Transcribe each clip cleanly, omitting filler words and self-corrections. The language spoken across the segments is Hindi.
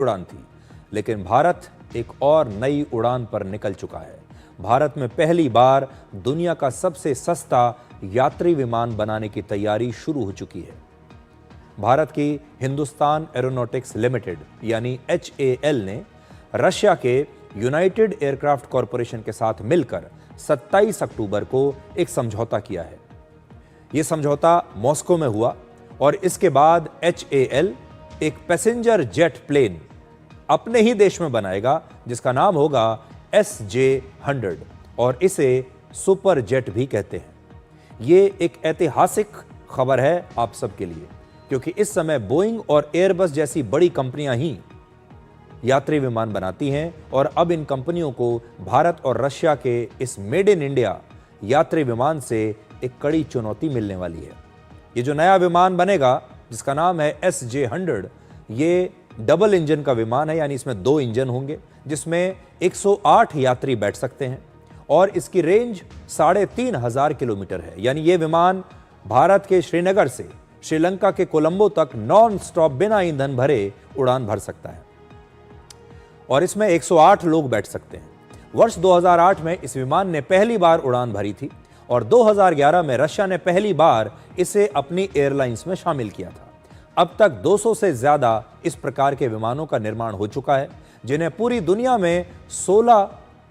उड़ान थी, लेकिन भारत एक और नई उड़ान पर निकल चुका है। भारत में पहली बार दुनिया का सबसे सस्ता यात्री विमान बनाने की तैयारी शुरू हो चुकी है। भारत की हिंदुस्तान एरोनॉटिक्स लिमिटेड यानी HAL ने रशिया के यूनाइटेड एयरक्राफ्ट कॉरपोरेशन के साथ मिलकर 27 अक्टूबर को एक समझौता किया है। यह समझौता मॉस्को में हुआ और इसके बाद HAL एक पैसेंजर जेट प्लेन अपने ही देश में बनाएगा जिसका नाम होगा SJ-100 और इसे सुपर जेट भी कहते हैं। यह एक ऐतिहासिक खबर है आप सबके लिए, क्योंकि इस समय बोइंग और एयरबस जैसी बड़ी कंपनियां ही यात्री विमान बनाती हैं और अब इन कंपनियों को भारत और रशिया के इस मेड इन इंडिया यात्री विमान से एक कड़ी चुनौती मिलने वाली है। ये जो नया विमान बनेगा जिसका नाम है SJ-100, ये डबल इंजन का विमान है, यानी इसमें 2 इंजन होंगे जिसमें 108 यात्री बैठ सकते हैं और इसकी रेंज 3500 किलोमीटर है। यानी ये विमान भारत के श्रीनगर से श्रीलंका के कोलंबो तक नॉन स्टॉप बिना ईंधन भरे उड़ान भर सकता है और इसमें 108 लोग बैठ सकते हैं। वर्ष 2008 में इस विमान ने पहली बार उड़ान भरी थी और 2011 में रशिया ने पहली बार इसे अपनी एयरलाइंस में शामिल किया था। अब तक 200 से ज्यादा इस प्रकार के विमानों का निर्माण हो चुका है, जिन्हें पूरी दुनिया में 16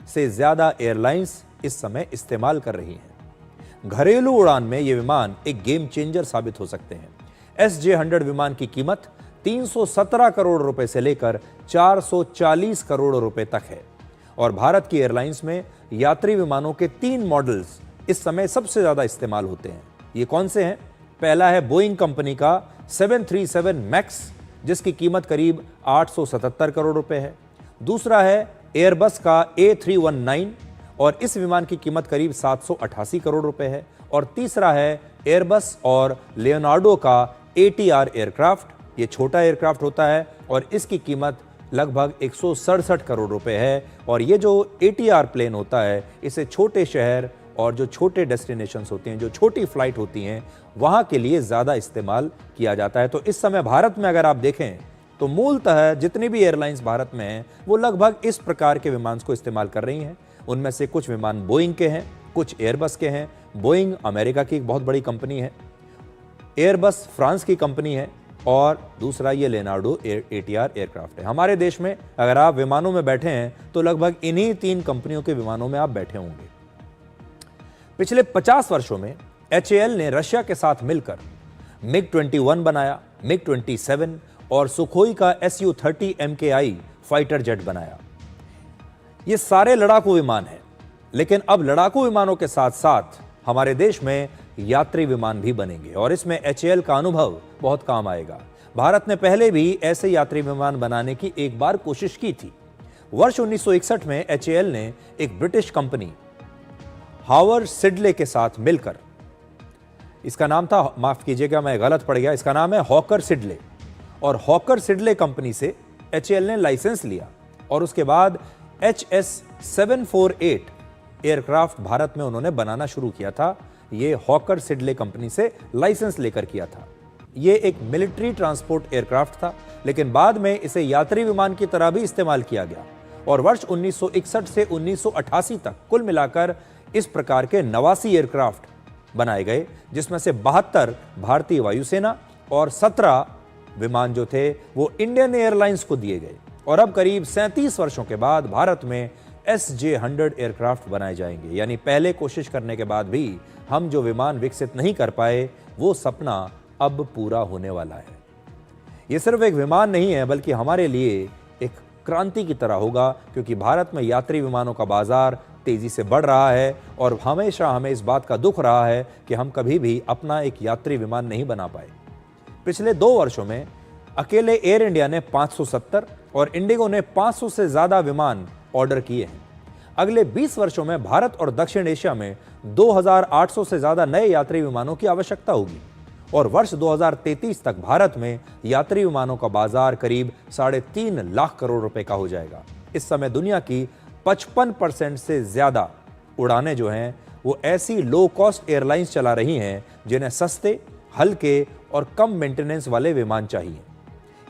से ज्यादा एयरलाइंस इस समय इस्तेमाल कर रही हैं। घरेलू उड़ान में ये विमान एक गेम चेंजर साबित हो सकते हैं। SJ-100 विमान की कीमत 317 करोड़ रुपए से लेकर 440 करोड़ रुपए तक है और भारत की एयरलाइंस में यात्री विमानों के 3 मॉडल्स इस समय सबसे ज्यादा इस्तेमाल होते हैं। ये कौन से हैं? पहला है बोइंग कंपनी का 737 मैक्स, जिसकी कीमत करीब 877 करोड़ रुपए है। दूसरा है एयरबस का A319 और इस विमान की कीमत करीब 788 करोड़ रुपए है। और तीसरा है एयरबस और लियोनार्डो का ATR एयरक्राफ्ट। ये छोटा एयरक्राफ्ट होता है और इसकी कीमत लगभग 167 करोड़ रुपए है। और ये जो ATR प्लेन होता है, इसे छोटे शहर और जो छोटे डेस्टिनेशंस होते हैं, जो छोटी फ्लाइट होती हैं, वहाँ के लिए ज़्यादा इस्तेमाल किया जाता है। तो इस समय भारत में अगर आप देखें तो मूलतः जितनी भी एयरलाइंस भारत में हैं वो लगभग इस प्रकार के विमान को इस्तेमाल कर रही हैं। उनमें से कुछ विमान बोइंग के हैं, कुछ एयरबस के हैं। बोइंग अमेरिका की एक बहुत बड़ी कंपनी है, एयरबस फ्रांस की कंपनी है और दूसरा ये लियोनार्डो ATR एयरक्राफ्ट है। हमारे देश में अगर आप विमानों में बैठे हैं तो लगभग इन्हीं 3 कंपनियों के विमानों में आप बैठे होंगे। पिछले 50 वर्षों में HAL ने रशिया के साथ मिलकर MiG-21 बनाया, MiG-27 और सुखोई का Su-30 MKI फाइटर जेट बनाया। ये सारे लड़ाकू विमान हैं, लेकिन अब लड़ाकू विमानों के साथ साथ हमारे देश में यात्री विमान भी बनेंगे और इसमें HAL का अनुभव बहुत काम आएगा। भारत ने पहले भी ऐसे यात्री विमान बनाने की एक बार कोशिश की थी। वर्ष 1961 में HAL ने एक ब्रिटिश कंपनी हावर्ड सिडले के साथ मिलकर, इसका नाम था, माफ कीजिएगा मैं गलत पड़ गया, इसका नाम है हॉकर सिडले, और हॉकर सिडले कंपनी से HAL ने लाइसेंस लिया और उसके बाद HS-748 एयरक्राफ्ट भारत में उन्होंने बनाना शुरू किया था। ये हॉकर सिडले कंपनी से लाइसेंस लेकर किया था। ये एक मिलिट्री ट्रांसपोर्ट एयरक्राफ्ट था, लेकिन बाद में इसे यात्री विमान की तरह भी इस्तेमाल किया गया और वर्ष 1961 से 1988 तक कुल मिलाकर इस प्रकार के 89 एयरक्राफ्ट बनाए गए, जिसमें से 72 भारतीय वायुसेना और 17 विमान जो थे वो इंडियन एयरलाइंस को दिए गए। और अब करीब 37 वर्षों के बाद भारत में SJ-100 एयरक्राफ्ट बनाए जाएंगे। यानी पहले कोशिश करने के बाद भी हम जो विमान विकसित नहीं कर पाए, वो सपना अब पूरा होने वाला है। ये सिर्फ एक विमान नहीं है, बल्कि हमारे लिए एक क्रांति की तरह होगा, क्योंकि भारत में यात्री विमानों का बाजार तेजी से बढ़ रहा है और हमेशा हमें इस बात का दुख रहा है कि हम कभी भी अपना एक यात्री विमान नहीं बना पाए। पिछले 2 वर्षों में अकेले एयर इंडिया ने 570 और इंडिगो ने 500 से ज्यादा विमान ऑर्डर किए हैं। अगले 20 वर्षों में भारत और दक्षिण एशिया में 2800 से ज्यादा नए यात्री विमानों की आवश्यकता होगी और वर्ष 2033 तक भारत में यात्री विमानों का बाजार करीब 3.5 लाख करोड़ रुपए का हो जाएगा। इस समय दुनिया की 55% से ज्यादा उड़ानें जो हैं वो ऐसी लो कॉस्ट एयरलाइंस चला रही हैं जिन्हें सस्ते, हल्के और कम मेंटेनेंस वाले विमान चाहिए।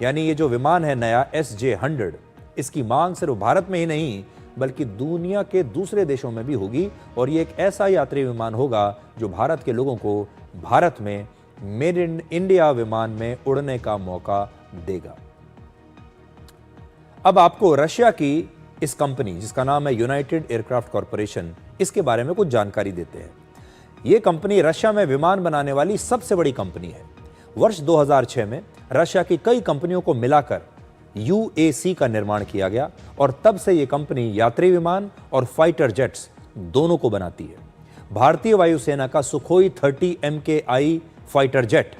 यानी ये जो विमान है नया SJ-100, इसकी मांग सिर्फ भारत में ही नहीं बल्कि दुनिया के दूसरे देशों में भी होगी और ये एक ऐसा यात्री विमान होगा जो भारत के लोगों को भारत में मेड इन इंडिया विमान में उड़ने का मौका देगा। अब आपको रशिया की इस कंपनी जिसका नाम है यूनाइटेड एयरक्राफ्ट कॉरपोरेशन, इसके बारे में कुछ जानकारी देते हैं। यह कंपनी रशिया में विमान बनाने वाली सबसे बड़ी कंपनी है। वर्ष 2006 में रशिया की कई कंपनियों को मिलाकर UAC का निर्माण किया गया और तब से यह कंपनी यात्री विमान और फाइटर जेट्स दोनों को बनाती है। भारतीय वायुसेना का सुखोई 30 MKI फाइटर जेट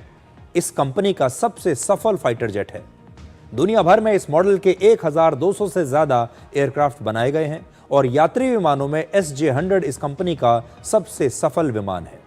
इस कंपनी का सबसे सफल फाइटर जेट है। दुनिया भर में इस मॉडल के 1200 से ज्यादा एयरक्राफ्ट बनाए गए हैं और यात्री विमानों में SJ-100 इस कंपनी का सबसे सफल विमान है।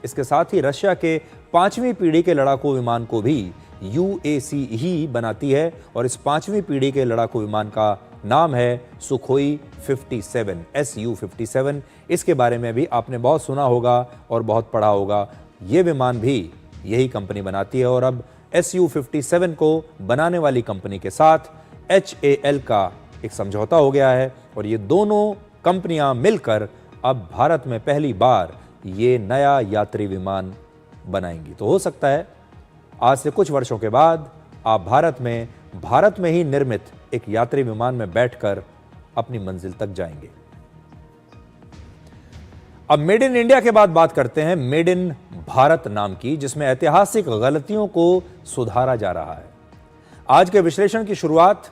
इसके साथ ही रशिया के 5वीं पीढ़ी के लड़ाकू विमान को भी UAC ही बनाती है और इस 5वीं पीढ़ी के लड़ाकू विमान का नाम है सुखोई 57 Su-57। इसके बारे में भी आपने बहुत सुना होगा और बहुत पढ़ा होगा। ये विमान भी यही कंपनी बनाती है और अब Su-57 को बनाने वाली कंपनी के साथ HAL का एक समझौता हो गया है और ये दोनों कंपनियां मिलकर अब भारत में पहली बार ये नया यात्री विमान बनाएंगी। तो हो सकता है आज से कुछ वर्षों के बाद आप भारत में ही निर्मित एक यात्री विमान में बैठकर अपनी मंजिल तक जाएंगे। अब मेड इन इंडिया के बाद बात करते हैं मेड इन भारत नाम की, जिसमें ऐतिहासिक गलतियों को सुधारा जा रहा है। आज के विश्लेषण की शुरुआत